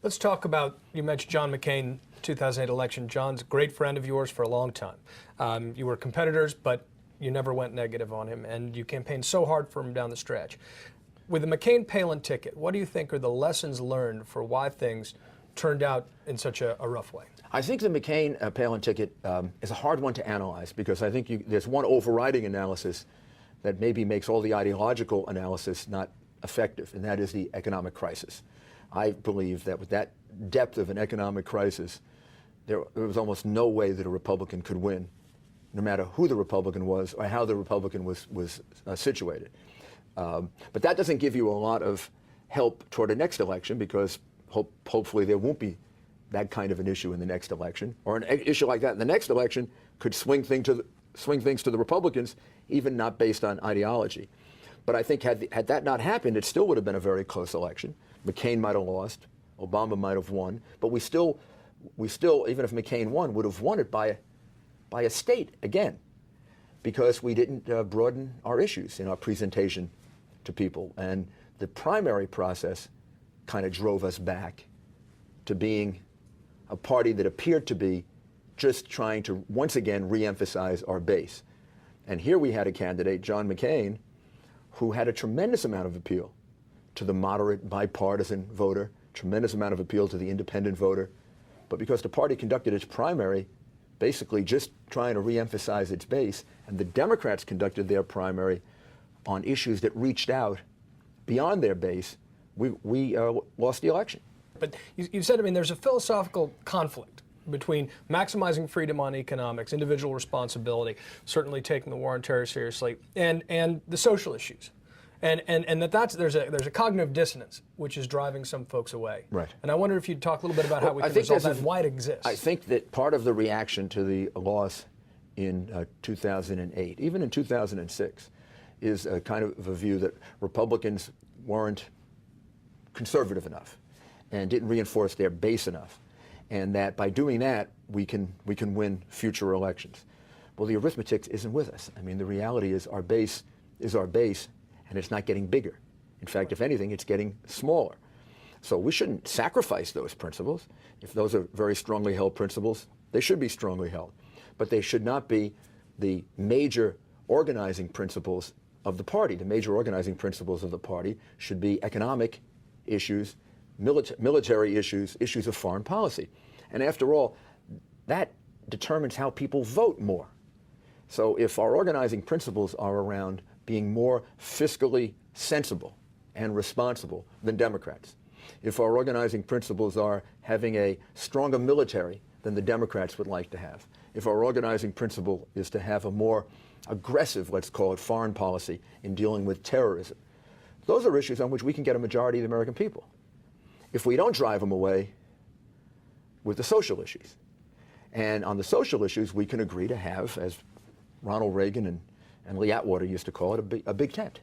Let's talk about, you mentioned John McCain, 2008 election. John's a great friend of yours for a long time. You were competitors, but you never went negative on him, and you campaigned so hard for him down the stretch. With the McCain-Palin ticket, what do you think are the lessons learned for why things turned out in such a rough way? I think the McCain-Palin ticket is a hard one to analyze, because I think there's one overriding analysis that maybe makes all the ideological analysis not effective, and that is the economic crisis. I believe that with that depth of an economic crisis, there was almost no way that a Republican could win, no matter who the Republican was or how the Republican was situated. But that doesn't give you a lot of help toward the next election, because hopefully there won't be that kind of an issue in the next election, or an issue like that in the next election could swing things to the Republicans, even not based on ideology. But I think had that not happened, it still would have been a very close election. McCain might have lost, Obama might have won, but we still, even if McCain won, would have won it by a state again, because we didn't broaden our issues in our presentation to people. And the primary process kind of drove us back to being a party that appeared to be just trying to once again re-emphasize our base. And here we had a candidate, John McCain, who had a tremendous amount of appeal to the moderate bipartisan voter, tremendous amount of appeal to the independent voter. But because the party conducted its primary basically just trying to re-emphasize its base, and the Democrats conducted their primary on issues that reached out beyond their base, we lost the election. But you said, I mean, there's a philosophical conflict between maximizing freedom on economics, individual responsibility, certainly taking the war on terror seriously, and the social issues. And there's a cognitive dissonance which is driving some folks away. Right. And I wonder if you'd talk a little bit about how we can resolve that and why it exists. I think that part of the reaction to the loss in 2008, even in 2006, is a kind of a view that Republicans weren't conservative enough and didn't reinforce their base enough, and that by doing that we can win future elections. Well, the arithmetic isn't with us. I mean, the reality is our base is our base, and it's not getting bigger. In fact, if anything, it's getting smaller. So we shouldn't sacrifice those principles. If those are very strongly held principles, they should be strongly held. But they should not be the major organizing principles of the party. The major organizing principles of the party should be economic issues, military issues, issues of foreign policy. And after all, that determines how people vote more. So if our organizing principles are around being more fiscally sensible and responsible than Democrats, if our organizing principles are having a stronger military than the Democrats would like to have, if our organizing principle is to have a more aggressive, let's call it, foreign policy in dealing with terrorism, those are issues on which we can get a majority of the American people, if we don't drive them away with the social issues. And on the social issues, we can agree to have, as Ronald Reagan and Lee Atwater used to call it, a big tent.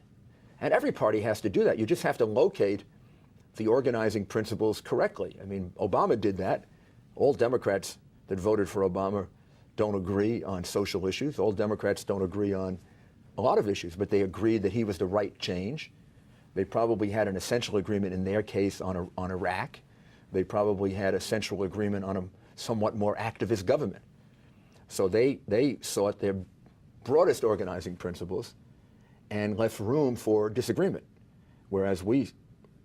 And every party has to do that. You just have to locate the organizing principles correctly. I mean, Obama did that. All Democrats that voted for Obama don't agree on social issues. All Democrats don't agree on a lot of issues, but they agreed that he was the right change. They probably had an essential agreement in their case on Iraq. They probably had a central agreement on a somewhat more activist government. So they sought their broadest organizing principles and left room for disagreement, whereas we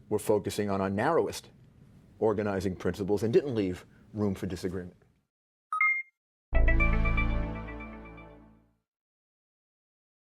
were focusing on our narrowest organizing principles and didn't leave room for disagreement.